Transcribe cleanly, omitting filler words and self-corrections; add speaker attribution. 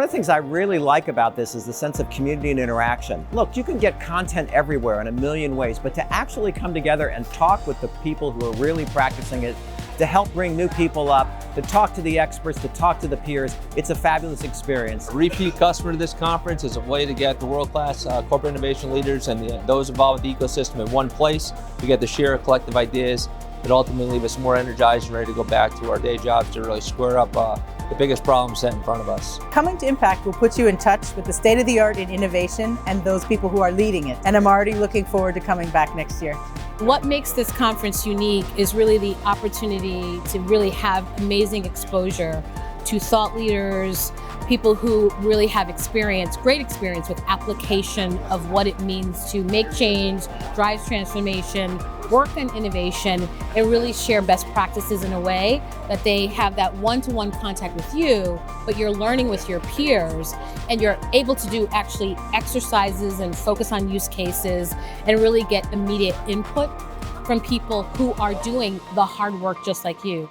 Speaker 1: of the things I really like about this is the sense of community and interaction. Look, you can get content everywhere in a million ways, but to actually come together and talk with the people who are really practicing it, to help bring new people up, to talk to the experts, to talk to the peers, it's a fabulous experience.
Speaker 2: A repeat customer to this conference is a way to get the world-class corporate innovation leaders and those involved with the ecosystem in one place. We get to share collective ideas that ultimately leave us more energized and ready to go back to our day jobs to really square up the biggest problem set in front of us.
Speaker 3: Coming to Impact will put you in touch with the state-of-the-art in innovation and those people who are leading it. And I'm already looking forward to coming back next year.
Speaker 4: What makes this conference unique is really the opportunity to really have amazing exposure to thought leaders, people who really have experience, great experience with application of what it means to make change, drive transformation, work on innovation, and really share best practices in a way that they have that one-to-one contact with you, but you're learning with your peers, and you're able to do actually exercises and focus on use cases and really get immediate input from people who are doing the hard work just like you.